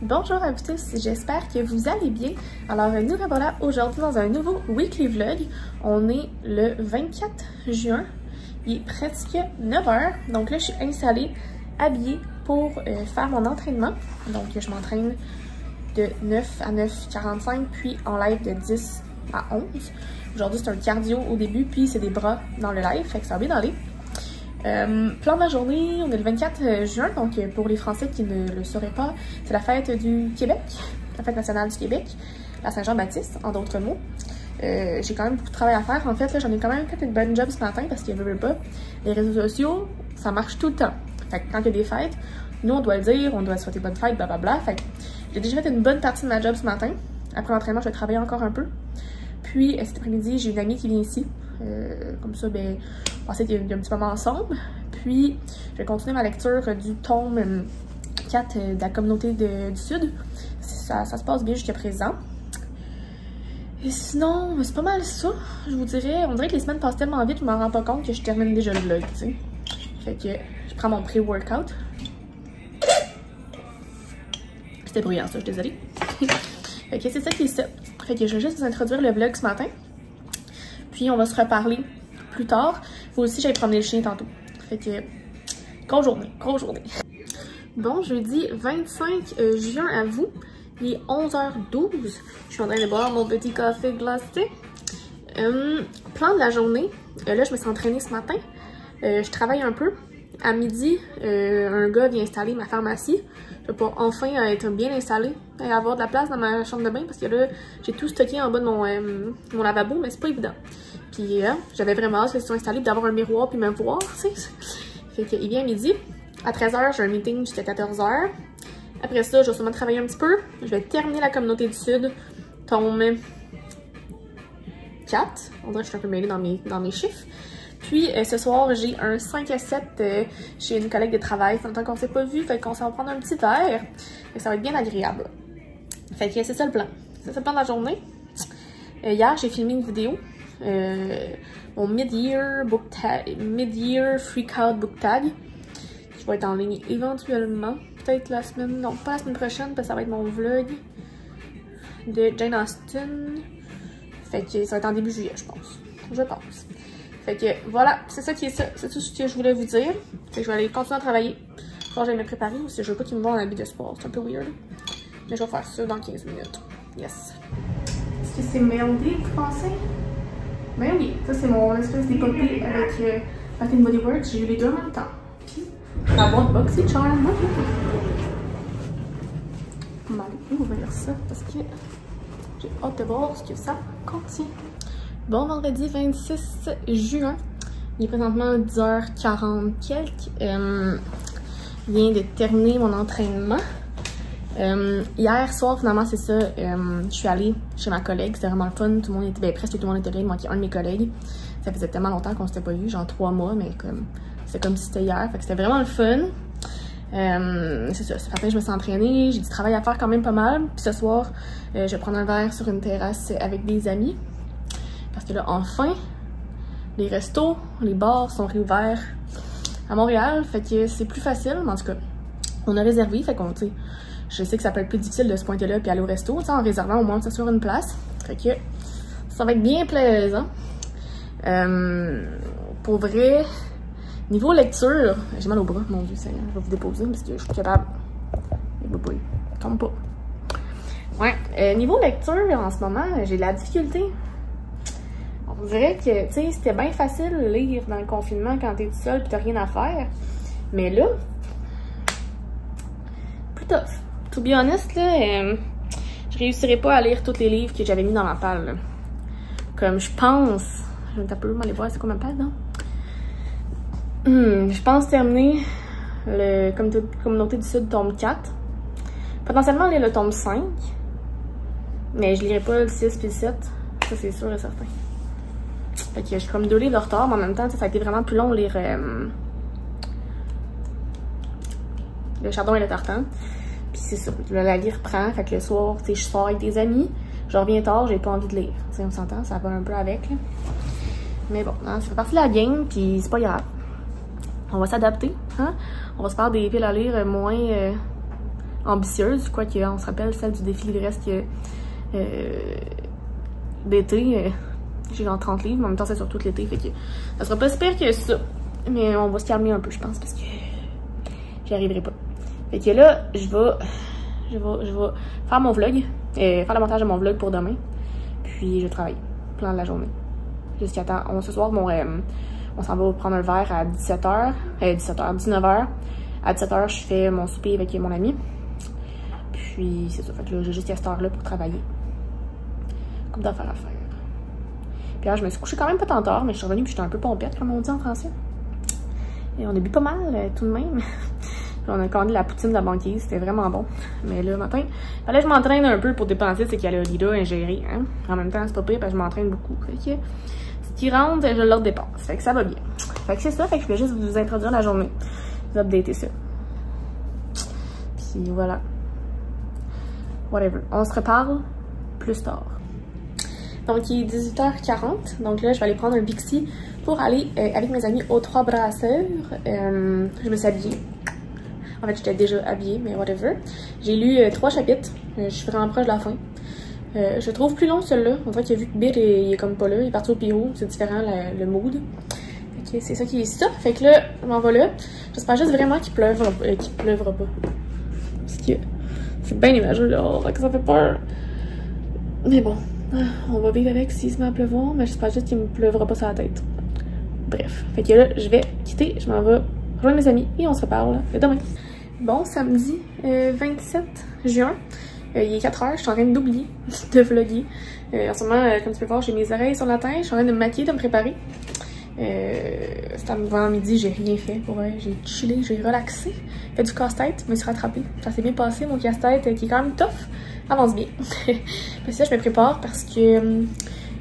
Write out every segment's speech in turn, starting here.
Bonjour à vous tous, j'espère que vous allez bien. Alors nous revoilà aujourd'hui dans un nouveau weekly vlog. On est le 24 juin, il est presque 9h. Donc là je suis installée, habillée pour faire mon entraînement. Donc je m'entraîne de 9 à 9h45 puis en live de 10 à 11. Aujourd'hui c'est un cardio au début puis c'est des bras dans le live, fait que ça va bien aller. Plan de la journée, on est le 24 juin, donc pour les Français qui ne le sauraient pas, c'est la fête du Québec, la fête nationale du Québec, la Saint-Jean-Baptiste, en d'autres mots. J'ai quand même beaucoup de travail à faire, en fait, j'en ai quand même fait une bonne job ce matin parce qu'il ne veut pas. Les réseaux sociaux, ça marche tout le temps. Fait que quand il y a des fêtes, nous on doit le dire, on doit souhaiter bonne fête, blablabla. Fait que j'ai déjà fait une bonne partie de ma job ce matin. Après l'entraînement, je vais travailler encore un peu. Puis cet après-midi, j'ai une amie qui vient ici. Comme ça, ben, on va essayer qu'il y ait un petit moment ensemble. Puis, je vais continuer ma lecture du tome 4 de la communauté du Sud. Ça se passe bien jusqu'à présent. Et sinon, c'est pas mal ça, je vous dirais. On dirait que les semaines passent tellement vite, je m'en rends pas compte que je termine déjà le vlog, tu sais. Fait que je prends mon pré-workout. C'était bruyant, ça, je suis désolée. Fait que c'est ça qui est ça. Fait que je vais juste vous introduire le vlog ce matin. Puis on va se reparler plus tard. Faut aussi que j'aille promener le chien tantôt. Fait que, grosse journée, grosse journée. Bon, jeudi 25 juin à vous. Il est 11h12. Je suis en train de boire mon petit café glacé. Plan de la journée. Là, je me suis entraînée ce matin. Je travaille un peu. À midi, un gars vient installer ma pharmacie. Je vais pouvoir enfin être bien installée et avoir de la place dans ma chambre de bain parce que là, j'ai tout stocké en bas de mon lavabo, mais c'est pas évident. Puis j'avais vraiment hâte que ce soit installé d'avoir un miroir puis me voir, tu sais. Fait qu'il vient à midi. À 13h, j'ai un meeting jusqu'à 14h. Après ça, je vais sûrement travailler un petit peu. Je vais terminer la communauté du Sud, tome 4. On dirait que je suis un peu mêlée dans mes chiffres. Puis ce soir, j'ai un 5 à 7 chez une collègue de travail. Ça fait longtemps qu'on s'est pas vu, fait qu'on s'en va prendre un petit verre. Et ça va être bien agréable. Fait que c'est ça le plan. C'est ça le plan de la journée. Hier, j'ai filmé une vidéo. Mon mid-year freak-out book tag. Qui va être en ligne éventuellement. Peut-être la semaine, non pas la semaine prochaine, parce que ça va être mon vlog de Jane Austen. Fait que ça va être en début juillet, je pense. Je pense. Fait que voilà, c'est ça qui est ça. C'est tout ce que je voulais vous dire. Fait que je vais aller continuer à travailler. Faut que j'aille me préparer aussi. Je veux pas qu'ils me voient en habit de sport. C'est un peu weird. Mais je vais faire ça dans 15 minutes. Yes. Est-ce que c'est mélodé, vous pensez? Ben oui, ça c'est mon espèce d'épopée avec Bath & Body Works. J'ai eu les deux en même temps. Puis, la boîte Boxy Charm. On va aller ouvrir ça parce que j'ai hâte de voir ce que ça contient. Bon, vendredi 26 juin, il est présentement 10h40 quelques. Je viens de terminer mon entraînement. Hier soir, finalement, c'est ça, je suis allée chez ma collègue, c'était vraiment le fun. Tout le monde était, ben, presque tout le monde était là, il manquait un de mes collègues. Ça faisait tellement longtemps qu'on s'était pas vu, genre 3 mois, mais c'est comme si c'était hier, fait que c'était vraiment le fun. C'est ça, ce matin je me suis entraînée, j'ai du travail à faire quand même pas mal. Puis ce soir, je vais prendre un verre sur une terrasse avec des amis. Parce que là, enfin, les restos, les bars sont réouverts à Montréal. Fait que c'est plus facile, mais en tout cas, on a réservé. Fait qu'on, tu sais, je sais que ça peut être plus difficile de se pointer là puis aller au resto. Tu sais, en réservant, au moins, ça sur une place. Fait que ça va être bien plaisant. Pour vrai, niveau lecture, j'ai mal au bras, mon Dieu, ça, je vais vous déposer parce que je suis capable. Les boubouilles, tombe pas. Ouais, niveau lecture, en ce moment, j'ai de la difficulté. On dirait que, tu sais, c'était bien facile de lire dans le confinement quand t'es tout seul pis t'as rien à faire. Mais là, plus tough. To be honest, là, je réussirais pas à lire tous les livres que j'avais mis dans ma palle, là. Comme je pense, je vais un peu aller voir c'est quoi ma palle, non? Je pense terminer le Communauté du Sud, tome 4. Potentiellement lire le tome 5. Mais je lirai pas le 6 puis le 7. Ça, c'est sûr et certain. Fait que je suis comme 2 livres de retard, mais en même temps, ça a été vraiment plus long lire le Chardon et le Tartan. Puis c'est ça, la vie reprend. Fait que le soir, tu sais, je sors avec des amis. Je reviens tard, j'ai pas envie de lire. Tu sais, on s'entend, ça va un peu avec. Là. Mais bon, hein, ça fait partie de la game, puis c'est pas grave. On va s'adapter, hein? On va se faire des piles à lire moins ambitieuse, quoique on se rappelle celle du défi Lyderesse d'été. J'ai genre 30 livres, mais en même temps c'est sur tout l'été, fait que ça sera pas si pire que ça. Mais on va se calmer un peu, je pense, parce que j'y arriverai pas. Fait que là, je vais faire mon vlog, faire le montage de mon vlog pour demain. Puis je vais travailler, plan de la journée. Jusqu'à temps. Ce soir, on s'en va prendre un verre à 19h. À 17h, je fais mon souper avec mon ami. Puis c'est ça, fait que là, j'ai jusqu'à cette heure-là pour travailler. Comme d'affaires à faire. Puis là, je me suis couchée quand même pas tant tard, mais je suis revenue puis j'étais un peu pompette, comme on dit en français. Et on a bu pas mal, tout de même. Puis on a commandé la poutine de la banquise, c'était vraiment bon. Mais là, matin, fallait que je m'entraîne un peu pour dépenser, c'est qu'il y a le Lida ingéré, hein. En même temps, c'est pas pire, parce que je m'entraîne beaucoup. Fait que, ce qui rentre, je le dépense. Fait que ça va bien. Fait que c'est ça, fait que je voulais juste vous introduire la journée. Vous updater ça. Puis voilà. Whatever. On se reparle plus tard. Donc, il est 18h40. Donc là, je vais aller prendre un Bixi pour aller avec mes amis aux Trois Brasseurs. Je me suis habillée. En fait, j'étais déjà habillée, mais whatever. J'ai lu 3 chapitres. Je suis vraiment proche de la fin. Je trouve plus long celui-là. On dirait que vu que Bill il est comme pas là, il est parti au Pérou. C'est différent le mood. Fait que c'est ça qui est ça. Fait que là, je m'en vais là. J'espère juste vraiment qu'il pleuvra pas. Parce que c'est bien imageux là. Fait que ça fait peur. Mais bon. On va vivre avec s'il se met à pleuvoir, mais j'espère juste qu'il me pleuvra pas sur la tête. Bref, fait que là, je vais quitter, je m'en vais rejoindre mes amis et on se reparle demain. Bon, samedi 27 juin, il est 4h, je suis en train d'oublier de vlogger. En ce moment, comme tu peux voir, j'ai mes oreilles sur la tête, je suis en train de me maquiller, de me préparer. C'était avant midi, j'ai rien fait, pour vrai. J'ai chillé, j'ai relaxé, fait du casse-tête, je me suis rattrapée. Ça s'est bien passé, mon casse-tête qui est quand même tough. Avance bien. Puis ça, je me prépare parce que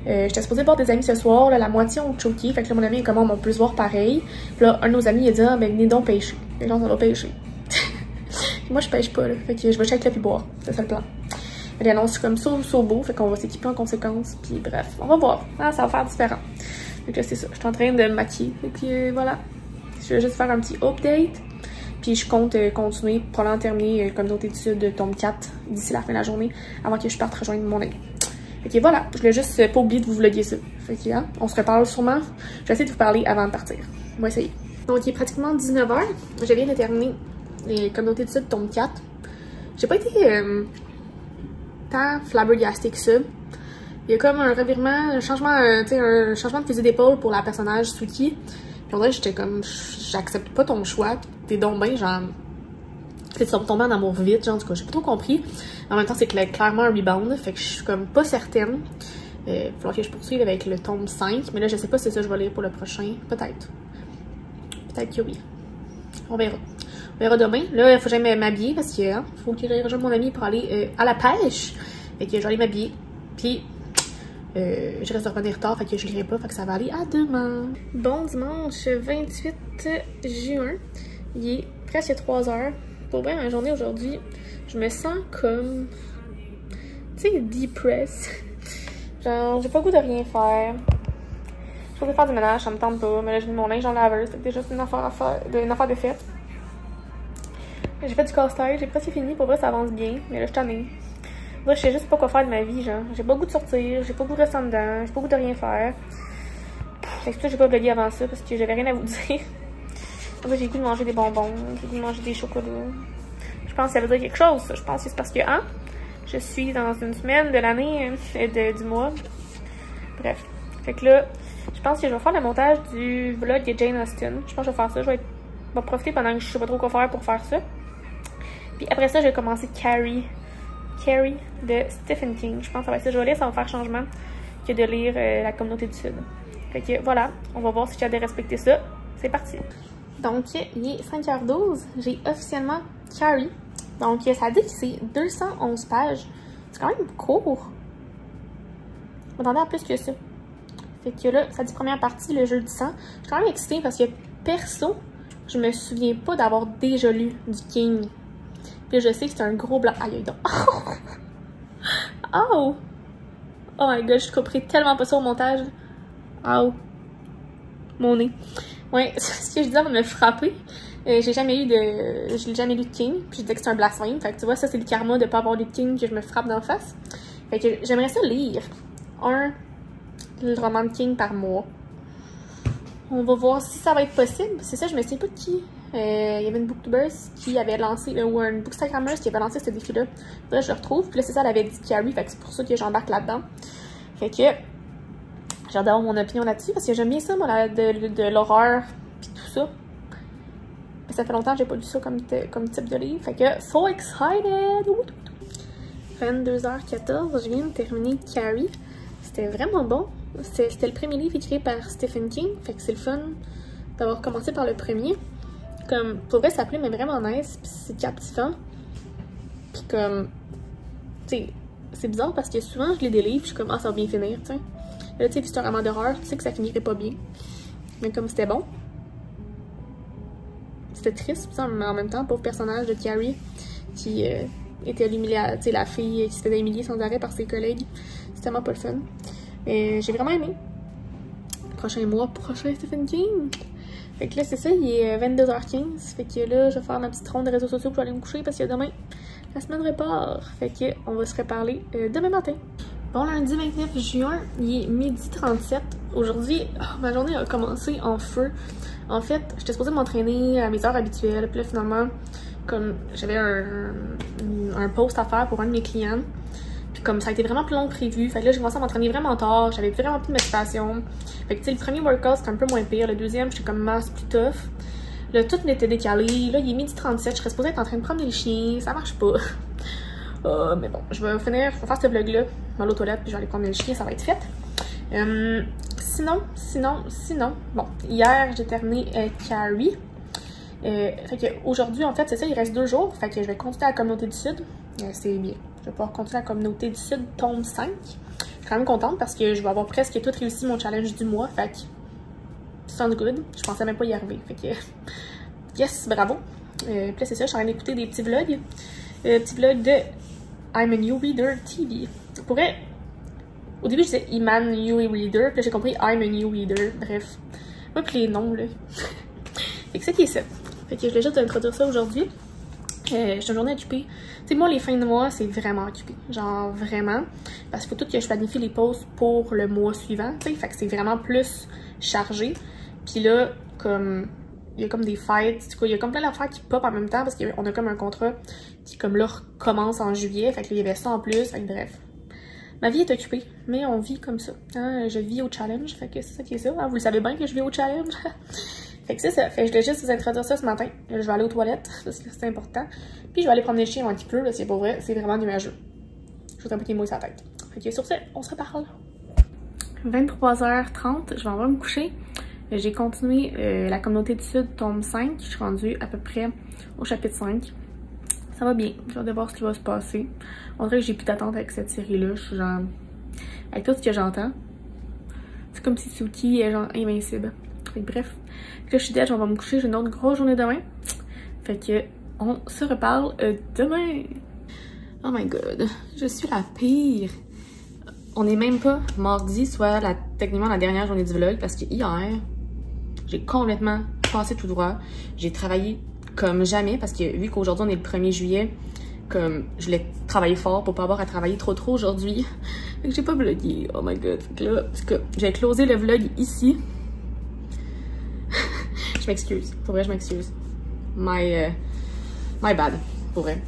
j'étais supposée voir des amis ce soir. Là, la moitié ont choqué. Fait que là, mon ami est comme on peut se voir pareil. Puis là, un de nos amis, il a dit ah, ben venez donc pêcher. Et là, on va pêcher. Moi, je pêche pas, là. Fait que je vais check là puis boire. C'est ça le plan. Elle annonce comme ça au beau. Fait qu'on va s'équiper en conséquence. Puis bref, on va voir. Ah, ça va faire différent. Fait que là, c'est ça. Je suis en train de me maquiller. Et puis voilà. Je vais juste faire un petit update. Puis je compte continuer, probablement terminer comme d'autres études de tome 4 d'ici la fin de la journée, avant que je parte rejoindre mon ami. Fait que voilà, je voulais juste pas oublier de vous vlogger ça. Fait que hein, on se reparle sûrement. Je vais essayer de vous parler avant de partir. On va essayer. Donc il est pratiquement 19h. Je viens de terminer les communautés d'études tome 4. J'ai pas été tant flabbergastée que ça. Il y a comme un revirement, un changement de fusil d'épaule pour la personnage Suki. Puis on dirait que j'étais comme, j'accepte pas ton choix, t'es donc ben genre, tu vas tomber en amour vite, genre, en tout cas, j'ai pas trop compris. En même temps, c'est clairement un rebound, fait que je suis comme pas certaine. Il va falloir que je poursuive avec le tome 5, mais là, je sais pas si c'est ça que je vais lire pour le prochain, peut-être. Peut-être que oui. On verra. On verra demain. Là, il faut que j'aille m'habiller parce que, hein, faut que j'aille rejoindre mon ami pour aller à la pêche. Fait que je vais aller m'habiller, puis je reste de revenir tard, fait que je lirai pas, fait que ça va aller à demain. Bon dimanche 28 juin, il est presque 3h. Pour bien ma journée aujourd'hui, je me sens comme, tu sais, depressed. Genre, j'ai pas le goût de rien faire. Je voulais faire du ménage, ça me tente pas, mais là j'ai mis mon linge en laveuse, c'était juste une affaire de fête. J'ai fait du casse-tête, j'ai presque fini, pour vrai ça avance bien, mais là je suis tannée. Moi, je sais juste pas quoi faire de ma vie, genre. J'ai pas le goût de sortir, j'ai pas le goût de rester en dedans, j'ai pas le goût de rien faire. Fait que ça, j'ai pas vlogué avant ça parce que j'avais rien à vous dire. En fait, j'ai le goût de manger des bonbons, j'ai le goût de manger des chocolats. Je pense que ça veut dire quelque chose, ça. Je pense que c'est parce que, hein, je suis dans une semaine de l'année, du mois. Bref. Fait que là, je pense que je vais faire le montage du vlog de Jane Austen. Je pense que je vais faire ça. Je vais profiter pendant que je sais pas trop quoi faire pour faire ça. Puis après ça, je vais commencer Carrie de Stephen King. Je pense que ça va être ça. Je vais lire, ça va faire changement que de lire La Communauté du Sud. Fait que voilà, on va voir si j'ai de respecter ça. C'est parti. Donc, il est 5h12. J'ai officiellement Carrie. Donc, ça dit que c'est 211 pages. C'est quand même court. Je m'attendais à plus que ça. Fait que là, ça dit première partie, le jeu du sang. Je suis quand même excitée parce que perso, je me souviens pas d'avoir déjà lu du King. Puis je sais que c'est un gros blanc. Aïe, aïe, donc. Oh! Oh my god, je couperai tellement pas ça au montage. Oh! Mon nez. Ouais, ce que je disais avant de me frapper, J'ai jamais lu de king, puis je disais que c'est un blasphème. Fait que tu vois, ça c'est le karma de pas avoir lu de king que je me frappe dans la face. Fait que j'aimerais ça lire le roman de king par mois. On va voir si ça va être possible. C'est ça, je me souviens pas de qui. Il y avait une booktubers qui avait lancé, ou une bookstagrammeuse qui avait lancé ce défi-là. Là, je le retrouve. Puis là, c'est ça, elle avait dit Carrie. Fait que c'est pour ça que j'embarque là-dedans. Fait que j'ai hâte d'avoir mon opinion là-dessus. Parce que j'aime bien ça, moi, de l'horreur. Puis tout ça. Mais ça fait longtemps que j'ai pas lu ça comme type de livre. Fait que, so excited! 22h14, je viens de terminer Carrie. C'était vraiment bon. C'était le premier livre écrit par Stephen King. Fait que c'est le fun d'avoir commencé par le premier. Comme, pour vrai, ça plaît, mais vraiment nice. Puis c'est captivant. Puis comme, tu sais, c'est bizarre parce que souvent je lis des livres, je suis comme, ah, ça va bien finir, tu sais. Là, tu sais, c'est un roman d'horreur, tu sais que ça finirait pas bien. Mais comme c'était bon. C'était triste, mais en même temps, pauvre personnage de Carrie qui était humiliée, tu sais, la fille qui se faisait humilier sans arrêt par ses collègues. C'était tellement pas le fun. Mais j'ai vraiment aimé. Prochain mois, prochain Stephen King. Fait que là, c'est ça, il est 22h15. Fait que là, je vais faire ma petite ronde de réseaux sociaux pour aller me coucher parce que demain, la semaine repart. Fait que on va se reparler demain matin. Bon, lundi 29 juin, il est 12h37. Aujourd'hui, ma journée a commencé en feu. En fait, j'étais supposée m'entraîner à mes heures habituelles. Puis là, finalement, comme j'avais un post à faire pour un de mes clients. Puis comme ça a été vraiment plus long que prévu. Fait que là, j'ai commencé à m'entraîner vraiment tard. J'avais vraiment plus de motivation. Fait que tu sais, le premier workout, c'était un peu moins pire. Le deuxième, j'étais comme masse plus tough. Là, tout m'était décalé. Là, il est 12h37. Je serais supposée être en train de prendre des chiens. Ça marche pas. Mais bon, je vais faire ce vlog-là. Je vais aller aux toilettes, puis je vais aller prendre des chiens. Ça va être fait. Sinon, bon, hier, j'ai terminé Carrie. Fait que aujourd'hui, en fait, c'est ça, il reste 2 jours. Fait que je vais continuer à la communauté du Sud. C'est bien. Je vais pouvoir continuer à la communauté du Sud, tome 5. Je suis quand même contente parce que je vais avoir presque tout réussi mon challenge du mois. Fait que, sounds good. Je pensais même pas y arriver. Fait que, yes, bravo. Puis là, c'est ça, je suis en train d'écouter des petits vlogs. Petits vlogs de I'm a New Reader TV. Pour vrai, au début, je disais Iman New Reader. Puis là, j'ai compris I'm a New Reader. Bref. Moi, puis les noms, là. Fait que c'est qui est ça. Fait que je voulais juste introduire ça aujourd'hui. Je suis une journée occupée. Tu sais, moi, les fins de mois, c'est vraiment occupé. Genre, vraiment. Parce qu'il faut tout que je planifie les posts pour le mois suivant, tu sais. Fait que c'est vraiment plus chargé. Puis là, comme, il y a comme des fêtes. Du coup, il y a comme plein d'affaires qui pop en même temps parce qu'on a comme un contrat qui, comme là, recommence en juillet. Fait que là, il y avait ça en plus. Fait que bref. Ma vie est occupée, mais on vit comme ça. Hein? Je vis au challenge. Fait que c'est ça qui est ça. Hein? Vous le savez bien que je vis au challenge. Fait que c'est ça. Fait que je voulais juste vous introduire ça ce matin. Je vais aller aux toilettes, parce que c'est important. Puis je vais aller prendre des chiens avant qu'il pleut, parce que pour vrai, c'est vraiment nuageux. Je voudrais pas qu'il mouille sa tête. Fait que sur ce, on se reparle. 23h30, je vais en me coucher. J'ai continué la communauté du Sud, tome 5. Je suis rendue à peu près au chapitre 5. Ça va bien. Je vais voir ce qui va se passer. On dirait que j'ai plus d'attente avec cette série-là. Je suis genre... Avec tout ce que j'entends. C'est comme si Suki est genre invincible. Fait que bref. Là, je suis dead, je vais me coucher. J'ai une autre grosse journée demain. Fait que on se reparle demain. Oh my god. Je suis la pire. On n'est même pas mardi, soit techniquement la dernière journée du vlog. Parce que hier, j'ai complètement passé tout droit. J'ai travaillé comme jamais, parce que vu qu'aujourd'hui on est le 1er juillet, comme je voulais travailler fort pour pas avoir à travailler trop aujourd'hui. Fait que j'ai pas vlogué. Oh my god. Fait que là, parce que j'ai closé le vlog ici. Je m'excuse. Pour vrai, je m'excuse. My bad. Pour vrai.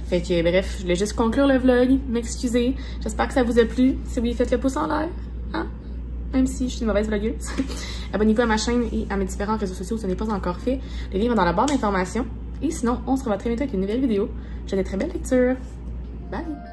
Fait que bref, je voulais juste conclure le vlog. M'excuser. J'espère que ça vous a plu. Si oui, faites le pouce en l'air. Hein? Même si je suis une mauvaise vlogueuse. Abonnez-vous à ma chaîne et à mes différents réseaux sociaux si ce n'est pas encore fait. Les liens sont dans la barre d'informations. Et sinon, on se revoit très bientôt avec une nouvelle vidéo. Je vous souhaite de très belle lecture. Bye!